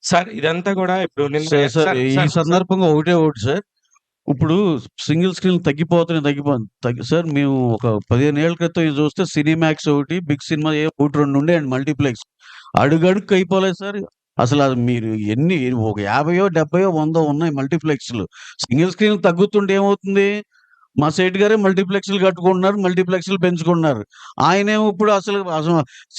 Sir ఇదంతా గూడా ఇప్పుడు నిన్న సార్ సార్ సార్ ఈ సార్ సార్ సందర్భంగా ఒకటి సార్. ఇప్పుడు సింగిల్ స్క్రీన్ సార్ మేము ఒక 15 ఏళ్ల క్రితం ఇది చూస్తే సినిమాక్స్ ఒకటి, బిగ్ సినిమా ఒకటి 2 ఉండేయండి మల్టీప్లెక్స్. అడుగడుగుకి అయిపోలేదు సార్. అసలు అది మీరు ఎన్ని ఒక 50, 70, 100 ఉన్నాయి మల్టీప్లెక్స్‌లు. సింగిల్ స్క్రీన్ తగ్గుతుంటే ఏమవుతుంది? మా సేటు గారే మల్టీప్లెక్స్‌లు కట్టుకుంటున్నారు. మల్టీప్లెక్స్‌లు పెంచుకుంటున్నారు. ఆయనేమో ఇప్పుడు అసలు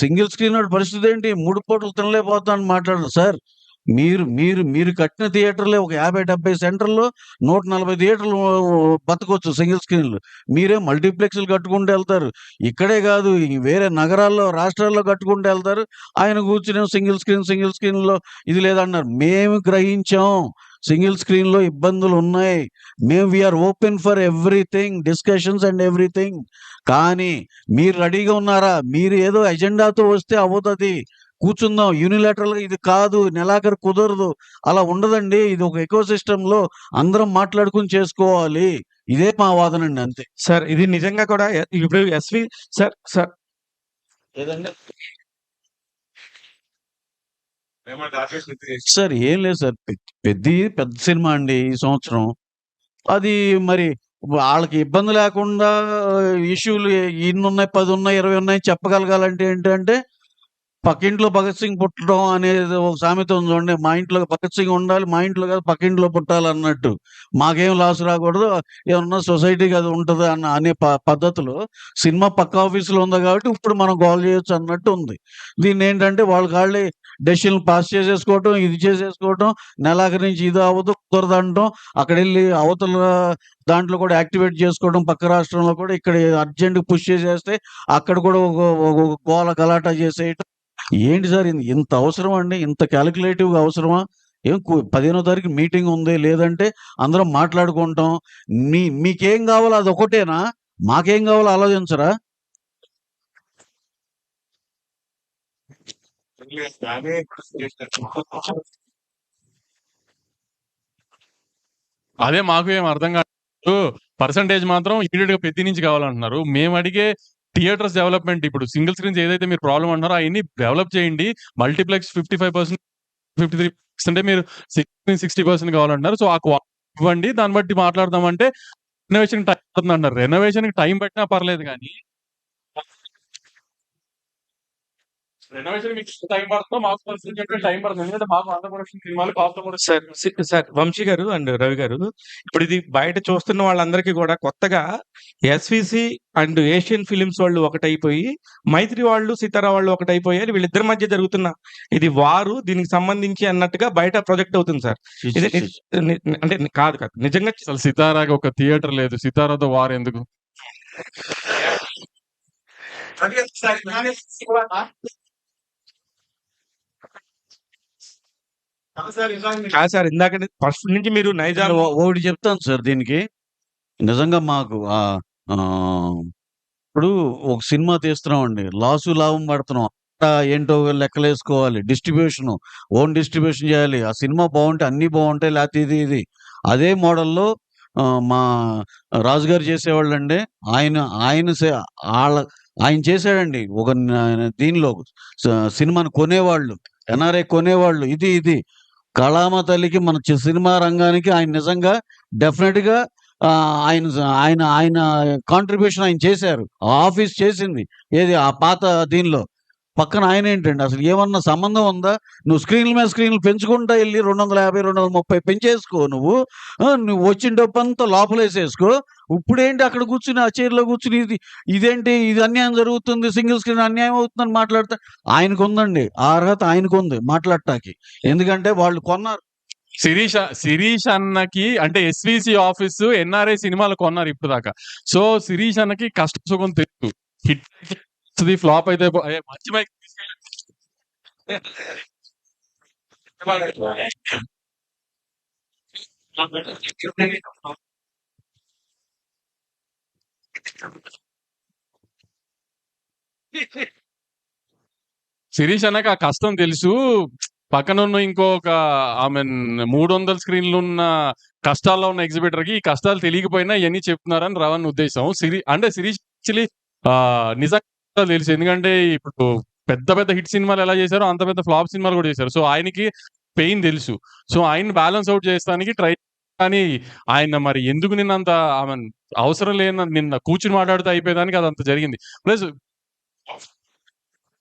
సింగిల్ స్క్రీనోడి పరిస్థితి ఏంటి? 3 పూటలు తినలేకపోతున్నాను మాట్లాడరు సార్. మీరు మీరు మీరు కట్టిన థియేటర్‌లే ఒక 50, 70 సెంటర్‌లో 140 థియేటర్లు బతకొచ్చు సింగిల్ స్క్రీన్‌లు. మీరేం మల్టీప్లెక్స్‌లు కట్టుకుంటూ ఎళ్తారు. ఇక్కడే గాదు వేరే నగరాల్లో, రాష్ట్రాల్లో కట్టుకుంటూ ఎళ్తారు. ఆయన కూర్చొని సింగిల్ స్క్రీన్‌లో ఇది లేదన్నారు. మేము గ్రహించాం. సింగిల్ స్క్రీన్‌లో ఇబ్బందులున్నాయి. We are open for everything, discussions and everything. కానీ మీరు రెడీగా ఉన్నారా? మీరు ఏదో ఎజెండాతో వస్తే అవ్వదది. కూర్చుందాం. యూనిలాటరల్‌గా ఇది కాదు, నెలాఖరు కుదరదు. అలా ఉండదండి. ఇది ఒక ఎకో సిస్టమ్‌లో అందరం మాట్లాడుకొని చేసుకోవాలి. ఇదే మా వాదనండి అంతే. సార్ ఇది నిజంగా కూడా ఇప్పుడు సార్ సార్ ఏదండి? సార్ ఏం లేదు సార్. పెద్ద సినిమా అండి ఈ సంవత్సరం. అది మరి వాళ్ళకి ఇబ్బంది లేకుండా ఇష్యూలు ఇన్నున్నాయి, 10 ఉన్నాయి, 20 ఉన్నాయి చెప్పగలగాలంటే ఏంటంటే పక్కింట్లో భగత్ సింగ్ పుట్టడం అనేది ఒక సామెత ఉంది చూడండి. మా ఇంట్లో భగత్ సింగ్ ఉండాలి, మా ఇంట్లో కాదు పక్కింట్లో పుట్టాలన్నట్టు. మాకేం లాస్ రాకూడదు, ఏమన్నా సొసైటీకి అది ఉంటది అనే పద్ధతిలో సినిమా పక్క ఆఫీస్‌లో ఉంది కాబట్టి ఇప్పుడు మనం గోల చేయొచ్చు అన్నట్టు ఉంది. దీన్నేంటంటే వాళ్ళకాళ్ళే డెసిషన్‌లు పాస్ చేసేసుకోవటం, ఇది చేసేసుకోవటం, నెలాఖరు నుంచి ఇది అవ్వదు, కుదరదంటం, అక్కడెళ్ళి అవతల దాంట్లో కూడా యాక్టివేట్ చేసుకోవడం, పక్క రాష్ట్రంలో కూడా ఇక్కడ అర్జెంట్‌గా పుష్ చేసేస్తే అక్కడ కూడా ఒక గోల గలాటా చేసేయటం. ఏంటి సార్ ఇంత అవసరమా అండి? ఇంత కాలిక్యులేటివ్‌గా అవసరమా? 15వ తారీఖు మీటింగ్ ఉంది. లేదంటే అందరం మాట్లాడుకుంటాం. మీకేం కావాలో అదొకటేనా? మాకేం కావాలో ఆలోచించరా? అదే మాకు ఏం అర్థం కాదు. పర్సెంటేజ్ మాత్రం ఇమ్మీడియేట్‌గా పెద్ద నుంచి కావాలంటున్నారు. మేము అడిగే థియేటర్స్ డెవలప్‌మెంట్ ఇప్పుడు సింగిల్ స్క్రీన్స్ ఏదైతే మీరు ప్రాబ్లమ్ అంటున్నారో అయన్నీ డెవలప్ చేయండి. మల్టీప్లెక్స్ 55%, 53% అంటే మీరు 60% కావాలంటున్నారు. సో, ఇవ్వండి. దాన్ని బట్టి మాట్లాడదామంటే రెనోవేషన్‌కి టైం పడుతుందంటున్నారు. రెనోవేషన్‌కి టైం పట్టినా పర్లేదు గానీ రెనోవేషన్ మీకు టైం పడుతుందో మాకు టైం పడుతుంది. ఎందుకంటే మాకు అండర్ ప్రొడక్షన్ సినిమాలు కాస్ట్ ప్రొడక్షన్ సార్ వంశీ గారు అండ్ రవి గారు ఇప్పుడు ఇది బయట చూస్తున్న వాళ్ళందరికీ కూడా కొత్తగా ఎస్విసి అండ్ ఏషియన్ ఫిలిమ్స్ వాళ్ళు ఒకటైపోయి మైత్రి వాళ్ళు సితారా వాళ్ళు ఒకటైపోయారు. వీళ్ళిద్దరి మధ్య జరుగుతున్న ఇది వారు దీనికి సంబంధించి అన్నట్టుగా బయట ప్రొజెక్ట్ అవుతుంది సార్. ఇది అంటే కాదు నిజంగా అసలు సితారాకి ఒక థియేటర్ లేదు. సితారాతో వారు ఎందుకు? కాదు సార్ ఇందాక ఫస్ట్ నుంచి మీరు నైజాం ఒకటి చెప్తాను సార్ దీనికి. నిజంగా మాకు ఇప్పుడు ఒక సినిమా తీస్తున్నామండి. లాభం పడుతున్నాం. ఏంటో లెక్కలేసుకోవాలి. డిస్ట్రిబ్యూషను, ఓన్ డిస్ట్రిబ్యూషన్ చేయాలి. ఆ సినిమా బాగుంటే అన్నీ బాగుంటాయి. లేకపోతే ఇది. అదే మోడల్‌లో మా రాజుగారు చేసేవాళ్ళండి. ఆయన ఆయన సే ఆళ్ళ ఆయన చేసాడండి. ఒక దీనిలో సినిమాని కొనేవాళ్ళు, ఎన్ఆర్ఐ కొనేవాళ్ళు. ఇది. కళామ తల్లికి మన సినిమా రంగానికి ఆయన నిజంగా డెఫినెట్‌గా ఆయన ఆయన ఆయన కాంట్రిబ్యూషన్ ఆయన చేశారు. ఆ ఆఫీస్ చేసింది. ఏది ఆ పాత దీనిలో. పక్కన ఆయనేంటండి అసలు ఏమన్నా సంబంధం ఉందా? నువ్వు స్క్రీన్‌ల మీద స్క్రీన్‌లు పెంచుకుంటా ఎళ్లి 250, 230 పెంచేసుకో నువ్వు. నువ్వు వచ్చిన డబ్బంతా లోపలేసేసుకో. ఇప్పుడేంటి అక్కడ కూర్చొని ఆ చైర్‌లో కూర్చొని ఇదేంటి ఇది అన్యాయం జరుగుతుంది. సింగిల్ స్క్రీన్ అన్యాయం అవుతుందని మాట్లాడితే ఆయనకుందండి. ఆ అర్హత ఆయనకుంది మాట్లాడటానికి. ఎందుకంటే వాళ్ళు కొన్నారు. శిరీష్ అన్నకి అంటే ఎస్విసి ఆఫీస్ ఎన్ఆర్ఐ సినిమాలు కొన్నారు ఇప్పుడు దాకా. సో శిరీష్ అన్నకి కష్ట సుఖం తెలుసు. హిట్ ఫ్లాప్ అయితే మంచి మైక్ శిరీష్ అన్నకి ఆ కష్టం తెలుసు. పక్కనున్న ఇంకొక ఆమె 300 స్క్రీన్లు ఉన్న కష్టాల్లో ఉన్న ఎగ్జిబిటర్ కి ఈ కష్టాలు తెలియకపోయినా ఇవన్నీ చెప్తున్నారని రవణ్ ఉద్దేశం. అంటే శిరీష్ యాక్చువల్లీ నిజంగా తెలుసు. ఎందుకంటే ఇప్పుడు పెద్ద పెద్ద హిట్ సినిమాలు ఎలా చేశారో అంత పెద్ద ఫ్లాప్ సినిమాలు కూడా చేశారు. సో ఆయనకి పెయిన్ తెలుసు. సో ఆయన బ్యాలెన్స్ అవుట్ చేస్తానికి ట్రై, కానీ ఆయన మరి ఎందుకు నిన్నంత అవసరం లేని నిన్న కూర్చుని మాట్లాడితే అయిపోయేదానికి అదంత జరిగింది. ప్లస్